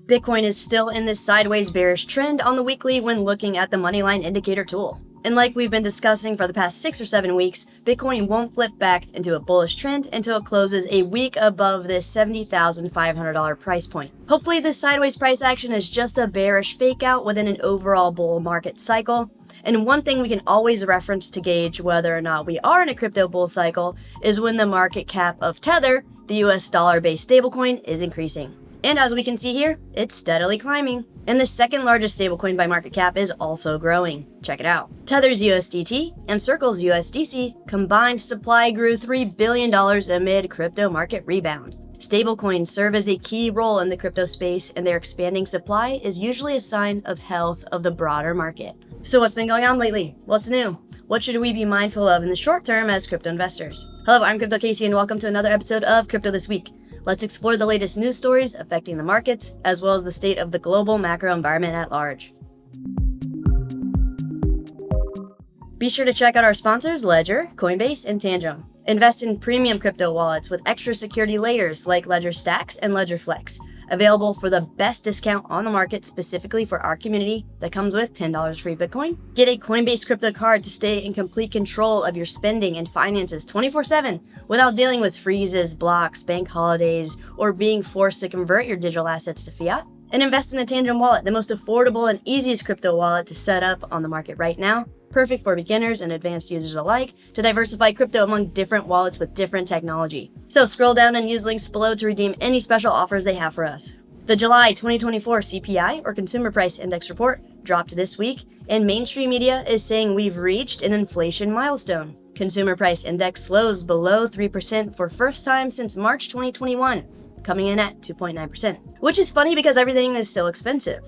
Bitcoin is still in this sideways bearish trend on the weekly when looking at the money line indicator tool. And like we've been discussing for the past 6 or 7 weeks, Bitcoin won't flip back into a bullish trend until it closes a week above this $70,500 price point. Hopefully this sideways price action is just a bearish fake out within an overall bull market cycle. And one thing we can always reference to gauge whether or not we are in a crypto bull cycle is when the market cap of Tether, the US dollar-based stablecoin, is increasing. And as we can see here, it's steadily climbing. And the second largest stablecoin by market cap is also growing. Check it out. Tether's USDT and Circle's USDC combined supply grew $3 billion amid crypto market rebound. Stablecoins serve as a key role in the crypto space, and their expanding supply is usually a sign of health of the broader market. So what's been going on lately? What's new? What should we be mindful of in the short term as crypto investors? Hello, I'm Crypto Casey and welcome to another episode of Crypto This Week. Let's explore the latest news stories affecting the markets, as well as the state of the global macro environment at large. Be sure to check out our sponsors, Ledger, Coinbase, and Tangem. Invest in premium crypto wallets with extra security layers like Ledger Stax and Ledger Flex, available for the best discount on the market specifically for our community that comes with $10 free Bitcoin. Get a Coinbase crypto card to stay in complete control of your spending and finances 24/7 without dealing with freezes, blocks, bank holidays, or being forced to convert your digital assets to fiat. And invest in the Tangem wallet, the most affordable and easiest crypto wallet to set up on the market right now. Perfect for beginners and advanced users alike to diversify crypto among different wallets with different technology. So scroll down and use links below to redeem any special offers they have for us. The July 2024 CPI, or Consumer Price Index report, dropped this week, and mainstream media is saying we've reached an inflation milestone. Consumer Price Index slows below 3% for first time since March 2021, coming in at 2.9%, which is funny because everything is still expensive.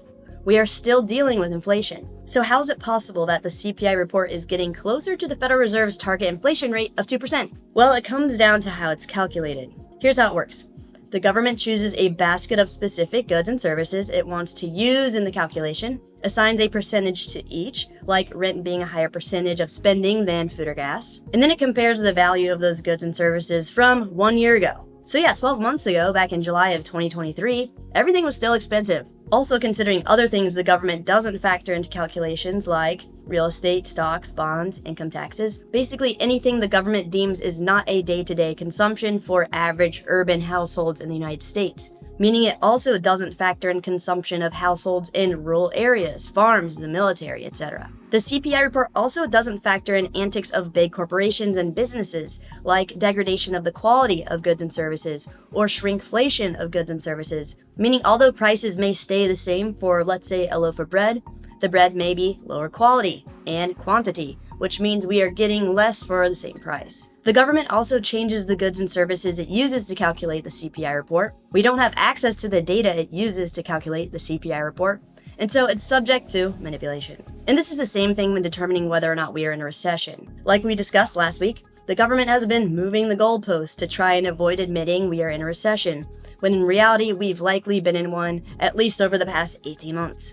We are still dealing with inflation. So how is it possible that the CPI report is getting closer to the Federal Reserve's target inflation rate of 2%? Well, it comes down to how it's calculated. Here's how it works. The government chooses a basket of specific goods and services it wants to use in the calculation, assigns a percentage to each, like rent being a higher percentage of spending than food or gas, and then it compares the value of those goods and services from 1 year ago. So yeah, 12 months ago, back in July of 2023, everything was still expensive. Also considering other things the government doesn't factor into calculations like real estate, stocks, bonds, income taxes, basically anything the government deems is not a day-to-day consumption for average urban households in the United States. Meaning it also doesn't factor in consumption of households in rural areas, farms, the military, etc. The CPI report also doesn't factor in antics of big corporations and businesses, like degradation of the quality of goods and services, or shrinkflation of goods and services, meaning although prices may stay the same for, let's say, a loaf of bread, the bread may be lower quality and quantity, which means we are getting less for the same price. The government also changes the goods and services it uses to calculate the CPI report. We don't have access to the data it uses to calculate the CPI report, and so it's subject to manipulation. And this is the same thing when determining whether or not we are in a recession. Like we discussed last week, the government has been moving the goalposts to try and avoid admitting we are in a recession, when in reality we've likely been in one at least over the past 18 months.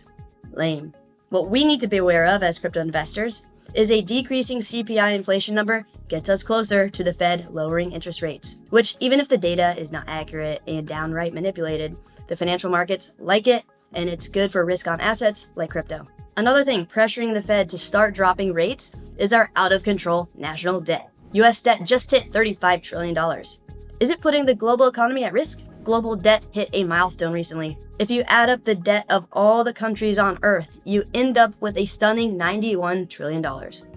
Lame. What we need to be aware of as crypto investors is a decreasing CPI inflation number gets us closer to the Fed lowering interest rates, which even if the data is not accurate and downright manipulated, the financial markets like it, and it's good for risk on assets like crypto. Another thing pressuring the Fed to start dropping rates is our out-of-control national debt. US debt just hit $35 trillion. Is it putting the global economy at risk? Global debt hit a milestone recently. If you add up the debt of all the countries on Earth, you end up with a stunning $91 trillion.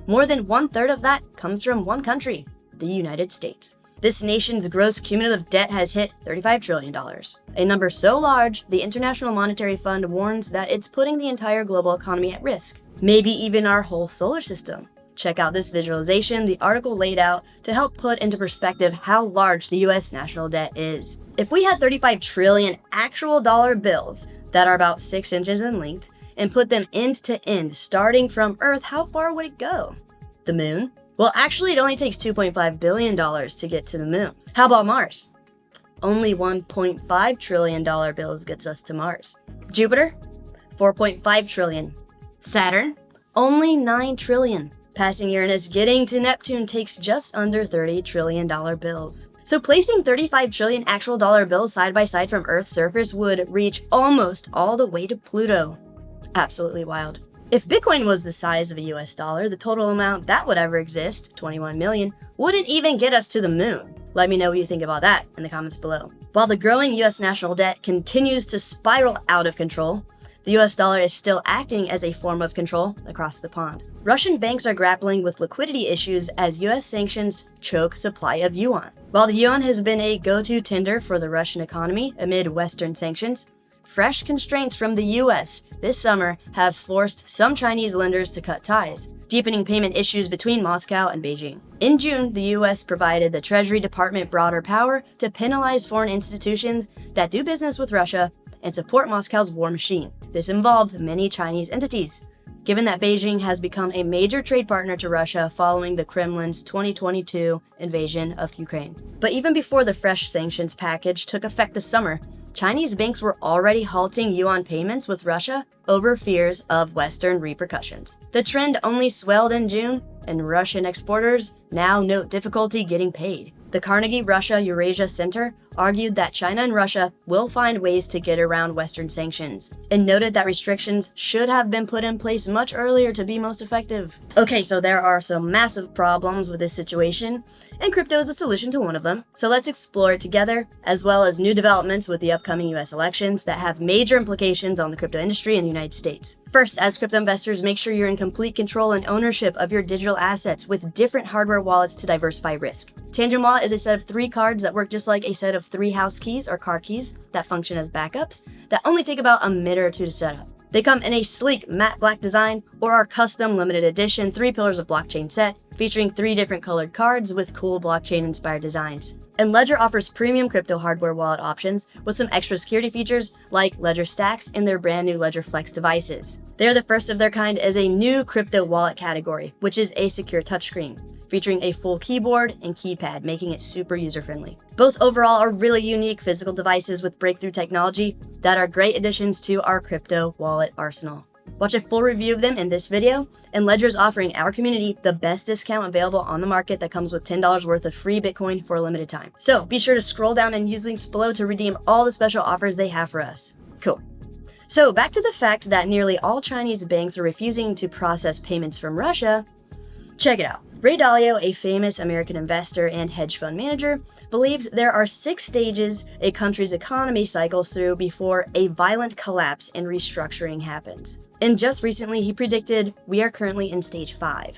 More than 1/3 of that comes from one country, the United States. This nation's gross cumulative debt has hit $35 trillion, a number so large the International Monetary Fund warns that it's putting the entire global economy at risk, maybe even our whole solar system. Check out this visualization the article laid out to help put into perspective how large the US national debt is. If we had 35 trillion actual dollar bills that are about 6 inches in length and put them end to end starting from Earth, how far would it go? The moon? Well, actually it only takes $2.5 billion to get to the moon. How about Mars? Only $1.5 trillion bills gets us to Mars. Jupiter? 4.5 trillion. Saturn? Only 9 trillion. Passing Uranus, getting to Neptune takes just under $30 trillion bills. So placing 35 trillion actual dollar bills side by side from Earth's surface would reach almost all the way to Pluto. Absolutely wild. If Bitcoin was the size of a US dollar, the total amount that would ever exist, 21 million, wouldn't even get us to the moon. Let me know what you think about that in the comments below. While the growing US national debt continues to spiral out of control, the US dollar is still acting as a form of control across the pond. Russian banks are grappling with liquidity issues as US sanctions choke supply of yuan. While the yuan has been a go-to tender for the Russian economy amid Western sanctions, fresh constraints from the US this summer have forced some Chinese lenders to cut ties, deepening payment issues between Moscow and Beijing. In June, the US provided the Treasury Department broader power to penalize foreign institutions that do business with Russia and support Moscow's war machine. This involved many Chinese entities, given that Beijing has become a major trade partner to Russia following the Kremlin's 2022 invasion of Ukraine. But even before the fresh sanctions package took effect this summer, Chinese banks were already halting yuan payments with Russia over fears of Western repercussions. The trend only swelled in June, and Russian exporters now note difficulty getting paid. The Carnegie Russia-Eurasia Center argued that China and Russia will find ways to get around Western sanctions, and noted that restrictions should have been put in place much earlier to be most effective. Okay, so there are some massive problems with this situation, and crypto is a solution to one of them. So let's explore it together, as well as new developments with the upcoming US elections that have major implications on the crypto industry in the United States. First, as crypto investors, make sure you're in complete control and ownership of your digital assets with different hardware wallets to diversify risk. Tangem Wallet is a set of 3 cards that work just like a set of 3 house keys or car keys that function as backups that only take about a minute or 2 to set up. They come in a sleek matte black design or our custom limited edition 3 pillars of blockchain set featuring 3 different colored cards with cool blockchain inspired designs. And Ledger offers premium crypto hardware wallet options with some extra security features like Ledger Stax in their brand new Ledger Flex devices. They are the first of their kind as a new crypto wallet category, which is a secure touchscreen, featuring a full keyboard and keypad, making it super user-friendly. Both overall are really unique physical devices with breakthrough technology that are great additions to our crypto wallet arsenal. Watch a full review of them in this video, and Ledger is offering our community the best discount available on the market that comes with $10 worth of free Bitcoin for a limited time. So be sure to scroll down and use links below to redeem all the special offers they have for us. Cool. So back to the fact that nearly all Chinese banks are refusing to process payments from Russia. Check it out. Ray Dalio, a famous American investor and hedge fund manager, believes there are 6 stages a country's economy cycles through before a violent collapse and restructuring happens. And just recently, he predicted we are currently in stage 5.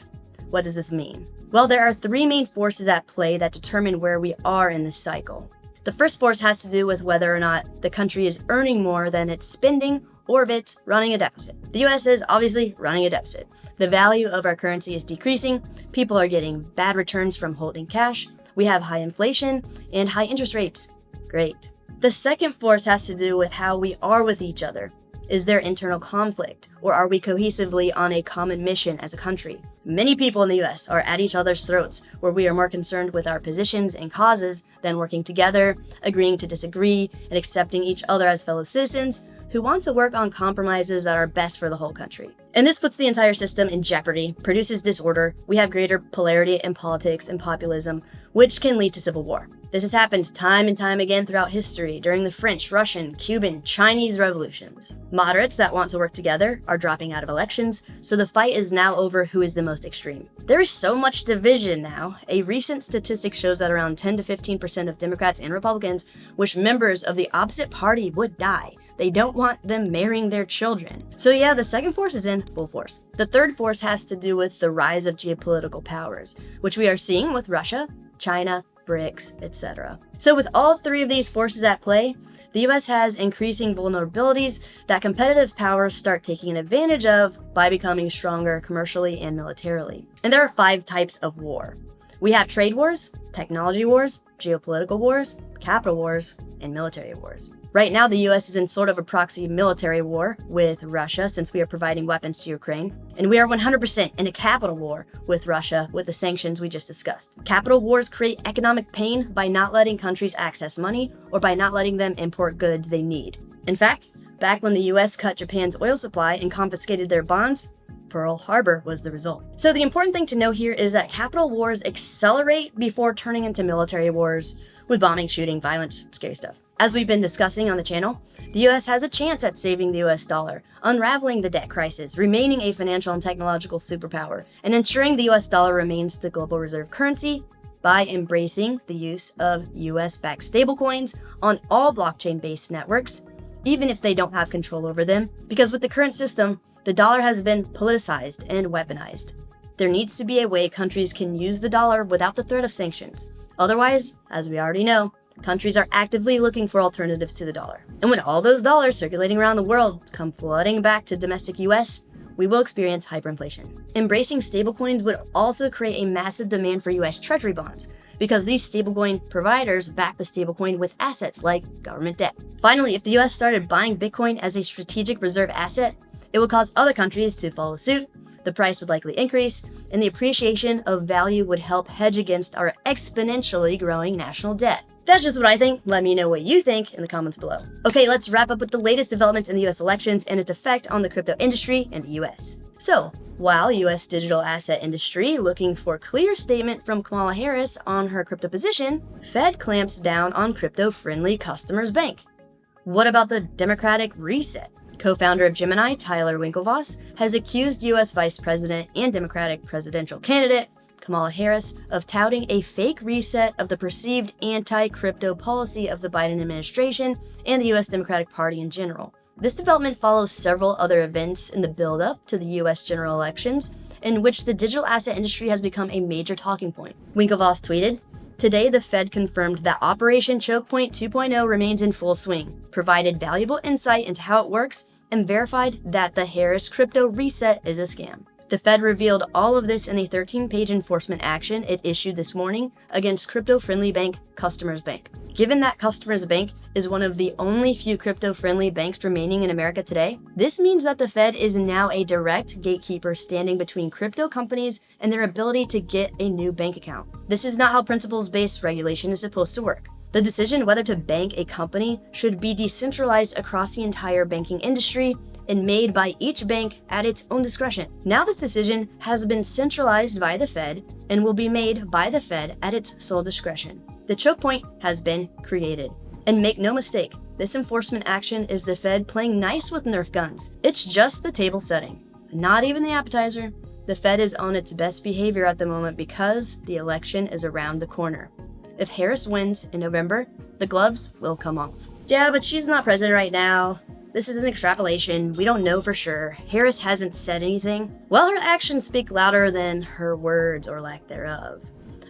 What does this mean? Well, there are 3 main forces at play that determine where we are in this cycle. The first force has to do with whether or not the country is earning more than it's spending or if it's running a deficit. The US is obviously running a deficit. The value of our currency is decreasing, people are getting bad returns from holding cash, we have high inflation and high interest rates. Great. The second force has to do with how we are with each other. Is there internal conflict, or are we cohesively on a common mission as a country? Many people in the US are at each other's throats, where we are more concerned with our positions and causes than working together, agreeing to disagree, and accepting each other as fellow citizens who want to work on compromises that are best for the whole country. And this puts the entire system in jeopardy, produces disorder, we have greater polarity in politics and populism, which can lead to civil war. This has happened time and time again throughout history during the French, Russian, Cuban, Chinese revolutions. Moderates that want to work together are dropping out of elections, so the fight is now over who is the most extreme. There is so much division now. A recent statistic shows that around 10 to 15% of Democrats and Republicans wish members of the opposite party would die. They don't want them marrying their children. So yeah, the second force is in full force. The third force has to do with the rise of geopolitical powers, which we are seeing with Russia, China, BRICS, etc. So with all 3 of these forces at play, the US has increasing vulnerabilities that competitive powers start taking advantage of by becoming stronger commercially and militarily. And there are 5 types of war. We have trade wars, technology wars, geopolitical wars, capital wars, and military wars. Right now, the US is in sort of a proxy military war with Russia since we are providing weapons to Ukraine. And we are 100% in a capital war with Russia with the sanctions we just discussed. Capital wars create economic pain by not letting countries access money or by not letting them import goods they need. In fact, back when the US cut Japan's oil supply and confiscated their bonds, Pearl Harbor was the result. So the important thing to know here is that capital wars accelerate before turning into military wars, with bombing, shooting, violence, scary stuff. As we've been discussing on the channel, the US has a chance at saving the US dollar, unraveling the debt crisis, remaining a financial and technological superpower, and ensuring the US dollar remains the global reserve currency by embracing the use of US-backed stablecoins on all blockchain-based networks, even if they don't have control over them, because with the current system, the dollar has been politicized and weaponized. There needs to be a way countries can use the dollar without the threat of sanctions. Otherwise, as we already know, countries are actively looking for alternatives to the dollar. And when all those dollars circulating around the world come flooding back to domestic US, we will experience hyperinflation. Embracing stablecoins would also create a massive demand for US Treasury bonds, because these stablecoin providers back the stablecoin with assets like government debt. Finally, if the US started buying Bitcoin as a strategic reserve asset, it would cause other countries to follow suit, the price would likely increase, and the appreciation of value would help hedge against our exponentially growing national debt. That's just what I think. Let me know what you think in the comments below. Okay, let's wrap up with the latest developments in the US elections and its effect on the crypto industry in the US. So, while US digital asset industry looking for clear statement from Kamala Harris on her crypto position, Fed clamps down on crypto-friendly customers bank. What about the Democratic reset? Co-founder of Gemini, Tyler Winklevoss, has accused US Vice President and Democratic presidential candidate Kamala Harris of touting a fake reset of the perceived anti-crypto policy of the Biden administration and the US Democratic Party in general. This development follows several other events in the build-up to the US general elections, in which the digital asset industry has become a major talking point. Winklevoss tweeted, "Today, the Fed confirmed that Operation Choke Point 2.0 remains in full swing, provided valuable insight into how it works, and verified that the Harris crypto reset is a scam." The Fed revealed all of this in a 13-page enforcement action it issued this morning against crypto-friendly bank Customers Bank. Given that Customers Bank is one of the only few crypto-friendly banks remaining in America today, this means that the Fed is now a direct gatekeeper standing between crypto companies and their ability to get a new bank account. This is not how principles-based regulation is supposed to work. The decision whether to bank a company should be decentralized across the entire banking industry and made by each bank at its own discretion. Now this decision has been centralized by the Fed and will be made by the Fed at its sole discretion. The choke point has been created. And make no mistake, this enforcement action is the Fed playing nice with Nerf guns. It's just the table setting, not even the appetizer. The Fed is on its best behavior at the moment because the election is around the corner. If Harris wins in November, the gloves will come off. Yeah, but she's not president right now. This is an extrapolation. We don't know for sure. Harris hasn't said anything. Well, her actions speak louder than her words or lack thereof.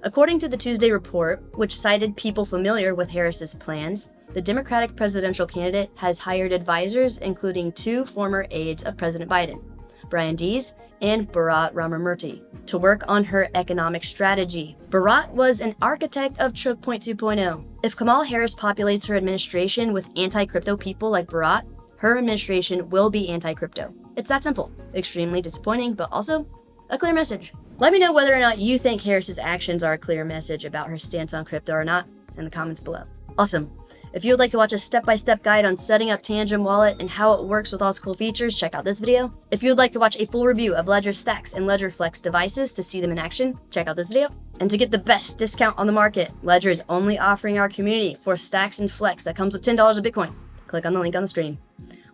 According to the Tuesday report, which cited people familiar with Harris's plans, the Democratic presidential candidate has hired advisors, including 2 former aides of President Biden, Brian Dees and Bharat Ramamurthy, to work on her economic strategy. Bharat was an architect of Choke Point 2.0. If Kamala Harris populates her administration with anti-crypto people like Bharat, her administration will be anti-crypto. It's that simple. Extremely disappointing, but also a clear message. Let me know whether or not you think Harris's actions are a clear message about her stance on crypto or not in the comments below. Awesome. If you would like to watch a step-by-step guide on setting up Tangem wallet and how it works with all its cool features, check out this video. If you would like to watch a full review of Ledger Stax and Ledger Flex devices to see them in action, check out this video. And to get the best discount on the market, Ledger is only offering our community for Stax and Flex that comes with $10 of Bitcoin. Click on the link on the screen.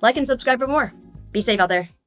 Like and subscribe for more. Be safe out there.